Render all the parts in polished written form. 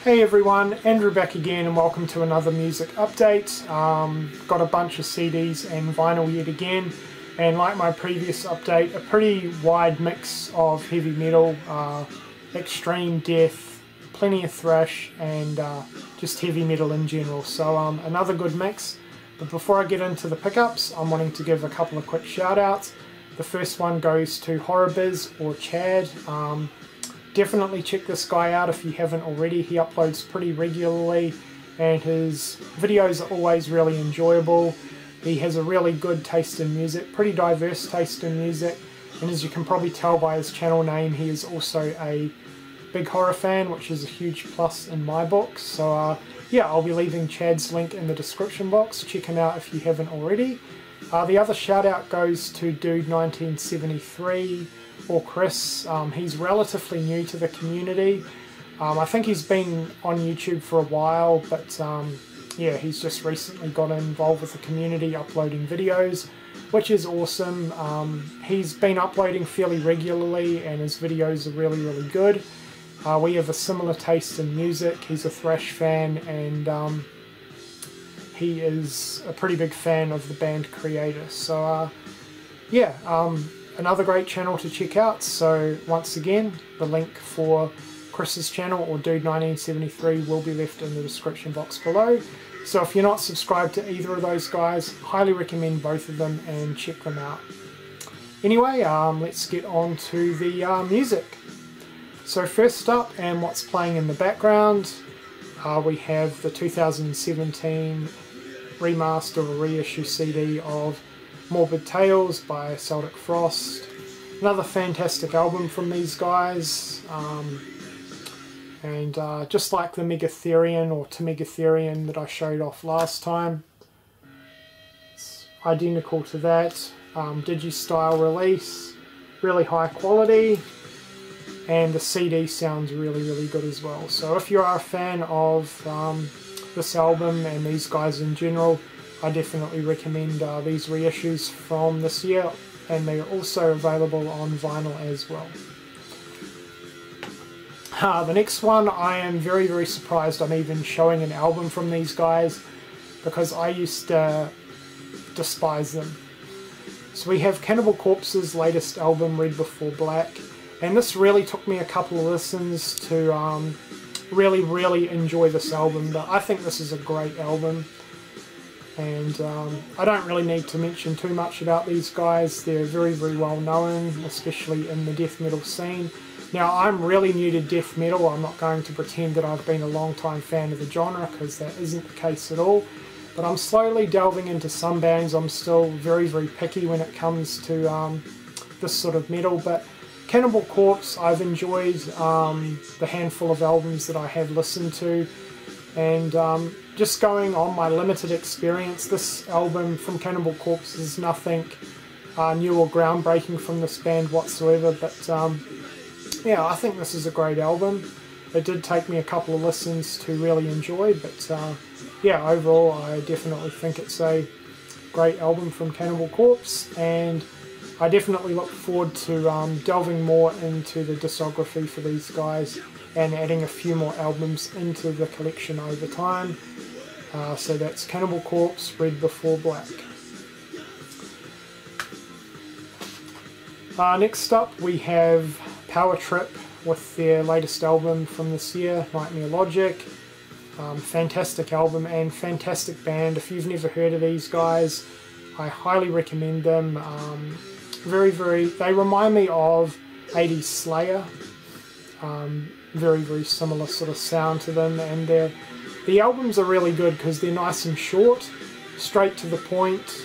Hey everyone, Andrew back again and welcome to another music update. Got a bunch of CDs and vinyl yet again, and like my previous update, a pretty wide mix of heavy metal, extreme death, plenty of thrash, and just heavy metal in general. So another good mix. But before I get into the pickups, I'm wanting to give a couple of quick shout outs. The first one goes to Horrorbiz or Chad. Definitely check this guy out if you haven't already. He uploads pretty regularly and his videos are always really enjoyable. He has a really good taste in music, pretty diverse taste in music, and as you can probably tell by his channel name, he is also a big horror fan, which is a huge plus in my book. So yeah, I'll be leaving Chad's link in the description box. Check him out if you haven't already. The other shout out goes to Dude 1973 or Chris. He's relatively new to the community. I think he's been on YouTube for a while, but yeah, he's just recently got involved with the community uploading videos, which is awesome. He's been uploading fairly regularly and his videos are really good. We have a similar taste in music. He's a thrash fan and he is a pretty big fan of the band Creator. So yeah, another great channel to check out. So once again, the link for Chris's channel or Dude 1973 will be left in the description box below. So if you're not subscribed to either of those guys, highly recommend both of them and check them out. Anyway, let's get on to the music. So first up, and what's playing in the background, we have the 2017 remaster or reissue CD of Morbid Tales by Celtic Frost. Another fantastic album from these guys, and just like the Megatherion or To Megatherion that I showed off last time, it's identical to that. Digi-style release, really high quality, and the CD sounds really good as well. So if you are a fan of this album and these guys in general, I definitely recommend these reissues from this year, and they are also available on vinyl as well. The next one, I am very surprised I'm even showing an album from these guys, because I used to despise them. So we have Cannibal Corpse's latest album, Red Before Black, and this really took me a couple of listens to really enjoy this album. But I think this is a great album. And I don't really need to mention too much about these guys. They're very well known, especially in the death metal scene. Now, I'm really new to death metal. I'm not going to pretend that I've been a long time fan of the genre, because that isn't the case at all. But I'm slowly delving into some bands. I'm still very picky when it comes to this sort of metal. But Cannibal Corpse, I've enjoyed the handful of albums that I have listened to. And just going on my limited experience, this album from Cannibal Corpse is nothing new or groundbreaking from this band whatsoever, but yeah, I think this is a great album. It did take me a couple of listens to really enjoy, but yeah, overall I definitely think it's a great album from Cannibal Corpse, and I definitely look forward to delving more into the discography for these guys and adding a few more albums into the collection over time. So that's Cannibal Corpse, Red Before Black. Next up we have Power Trip with their latest album from this year, Nightmare Logic. Fantastic album and fantastic band. If you've never heard of these guys, I highly recommend them. They remind me of 80s Slayer. Very similar sort of sound to them, and the albums are really good because they're nice and short, straight to the point,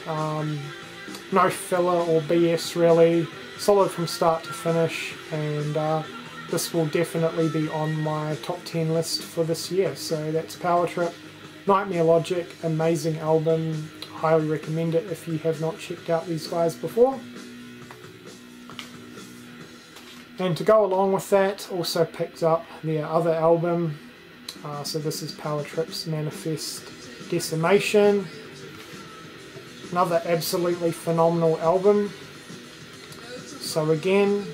no filler or BS really, solid from start to finish, and this will definitely be on my top 10 list for this year. So that's Power Trip, Nightmare Logic, amazing album, highly recommend it if you have not checked out these guys before. And to go along with that, also picked up their other album. So this is Power Trip's Manifest Decimation. Another absolutely phenomenal album. So again,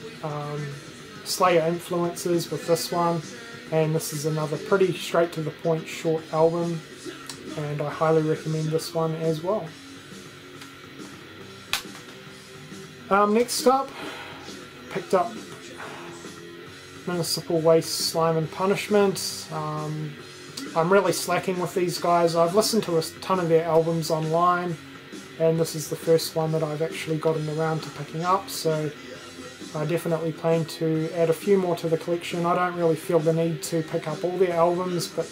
Slayer influences with this one. and this is another pretty straight to the point short album, and I highly recommend this one as well. Next up, picked up Municipal Waste, Slime and Punishment. I'm really slacking with these guys. I've listened to a ton of their albums online, and this is the first one that I've actually gotten around to picking up, so I definitely plan to add a few more to the collection. I don't really feel the need to pick up all their albums, but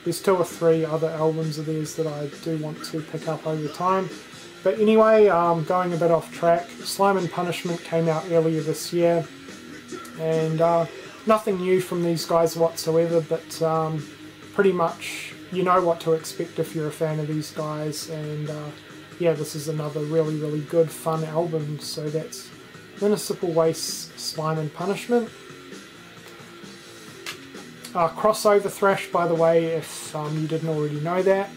there's 2 or 3 other albums of theirs that I do want to pick up over time. But anyway, going a bit off track, Slime and Punishment came out earlier this year, and nothing new from these guys whatsoever, but pretty much you know what to expect if you're a fan of these guys, and yeah, this is another really good fun album. So that's Municipal Waste, Slime and Punishment. Crossover Thrash, by the way, if you didn't already know that.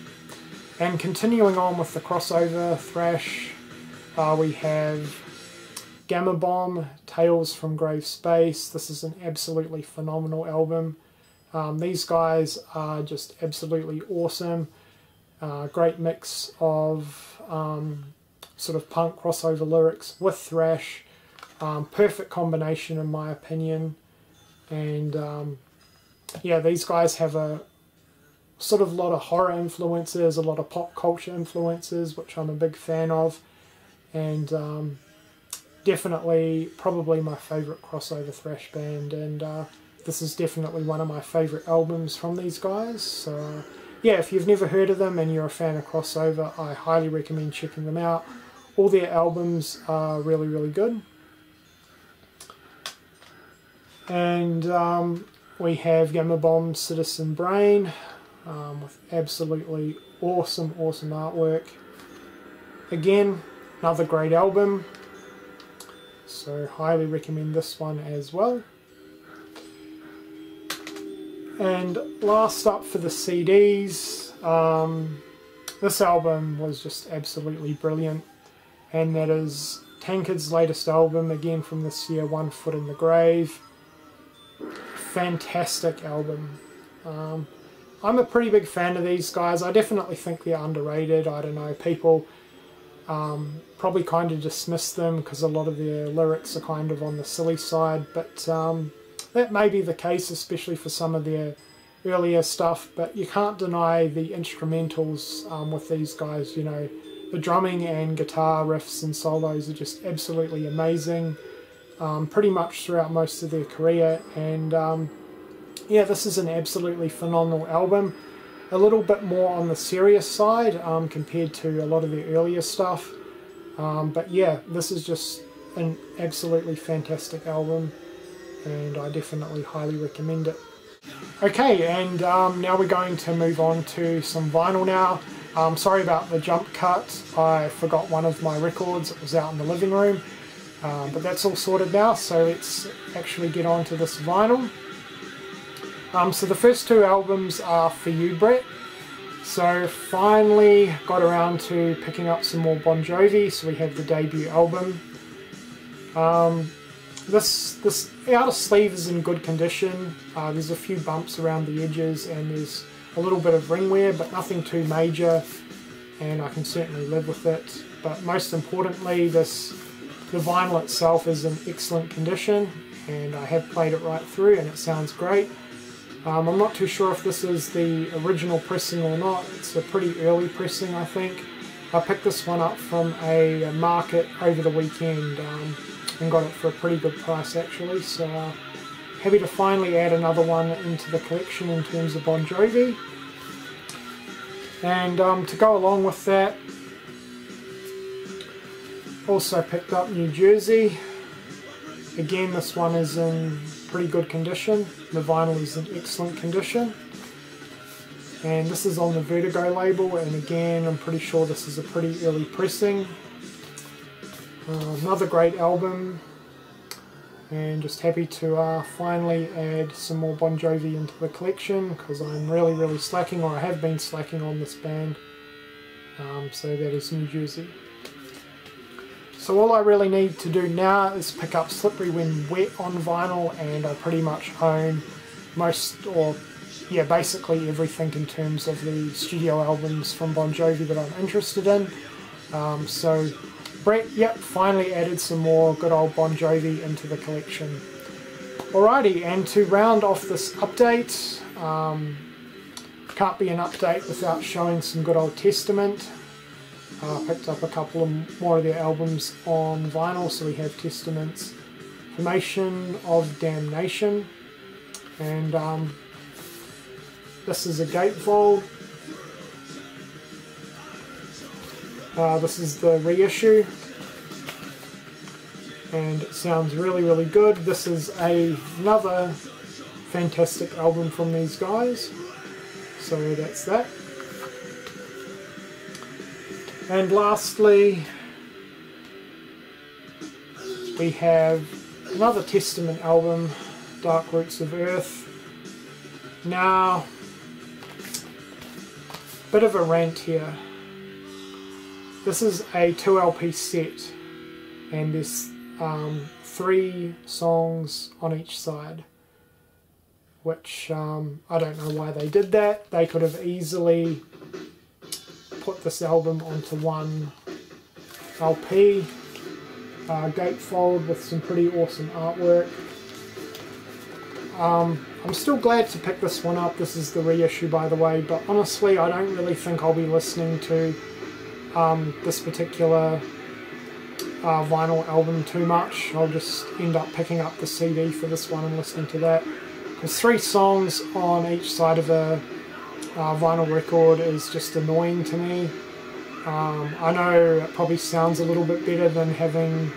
And continuing on with the crossover Thrash, we have Gamma Bomb, Tales from Grave Space. This is an absolutely phenomenal album. These guys are just absolutely awesome. Great mix of sort of punk crossover lyrics with thrash. Perfect combination in my opinion. And yeah, these guys have a sort of lot of horror influences, a lot of pop culture influences, which I'm a big fan of. And definitely probably my favourite crossover thrash band, and this is definitely one of my favourite albums from these guys. So yeah, if you've never heard of them and you're a fan of crossover, I highly recommend checking them out. All their albums are really good. And we have Gamma Bomb, Citizen Brain, with absolutely awesome artwork. Again, another great album, so highly recommend this one as well. And last up for the CDs, this album was just absolutely brilliant, and that is Tankard's latest album, again from this year, One Foot in the Grave. Fantastic album. I'm a pretty big fan of these guys. I definitely think they're underrated. I don't know, people probably kind of dismiss them because a lot of their lyrics are kind of on the silly side, but that may be the case, especially for some of their earlier stuff. But you can't deny the instrumentals with these guys. You know, the drumming and guitar riffs and solos are just absolutely amazing, pretty much throughout most of their career. And yeah, this is an absolutely phenomenal album. A little bit more on the serious side compared to a lot of their earlier stuff. But yeah, this is just an absolutely fantastic album, and I definitely highly recommend it. Okay, and now we're going to move on to some vinyl now. Sorry about the jump cut. I forgot one of my records. It was out in the living room. But that's all sorted now, so let's actually get on to this vinyl. So the first 2 albums are For You, Brett. So finally got around to picking up some more Bon Jovi, so we have the debut album. This outer sleeve is in good condition. There's a few bumps around the edges and there's a little bit of ring wear, but nothing too major, and I can certainly live with it. But most importantly, the vinyl itself is in excellent condition, and I have played it right through and it sounds great. I'm not too sure if this is the original pressing or not. It's a pretty early pressing, I think. I picked this one up from a market over the weekend and got it for a pretty good price actually, so happy to finally add another one into the collection in terms of Bon Jovi. And to go along with that, also picked up New Jersey. Again, this one is in pretty good condition. The vinyl is in excellent condition. And this is on the Vertigo label, and again, I'm pretty sure this is a pretty early pressing. Another great album, and just happy to finally add some more Bon Jovi into the collection, because I'm really slacking, or I have been slacking on this band. So that is New Jersey. So all I really need to do now is pick up Slippery When Wet on vinyl, and I pretty much own basically everything in terms of the studio albums from Bon Jovi that I'm interested in. So Brett, yep, finally added some more good old Bon Jovi into the collection. Alrighty, and to round off this update, can't be an update without showing some good old Testament. Picked up a couple of more of their albums on vinyl, so we have Testament's Formation of Damnation, and this is a gatefold. This is the reissue, and it sounds really, really good. This is another fantastic album from these guys, so that's that. And lastly, we have another Testament album, Dark Roots of Earth. Now, bit of a rant here. This is a 2 LP set, and there's 3 songs on each side, which I don't know why they did that. They could have easily put this album onto one LP, gatefold with some pretty awesome artwork. I'm still glad to pick this one up. This is the reissue, by the way, but honestly I don't really think I'll be listening to this particular vinyl album too much. I'll just end up picking up the CD for this one and listening to that. There's 3 songs on each side of a vinyl record is just annoying to me. I know it probably sounds a little bit better than having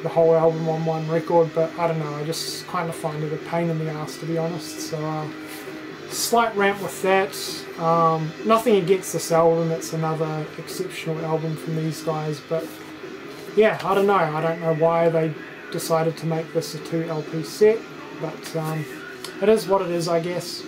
the whole album on one record, but I don't know, I just kind of find it a pain in the ass, to be honest. So slight rant with that. Nothing against this album, it's another exceptional album from these guys, but yeah, I don't know why they decided to make this a 2 LP set, but it is what it is, I guess.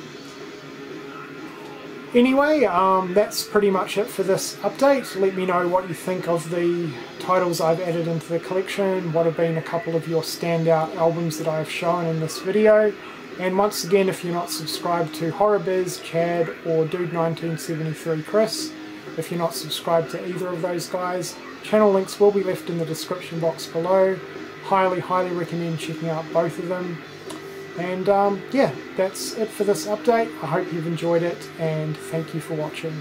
Anyway, that's pretty much it for this update. Let me know what you think of the titles I've added into the collection, what have been a couple of your standout albums that I have shown in this video. And once again, if you're not subscribed to HorrorBiz, Chad, or Dude1973 Chris, if you're not subscribed to either of those guys, channel links will be left in the description box below. Highly recommend checking out both of them. And yeah, that's it for this update. I hope you've enjoyed it, and thank you for watching.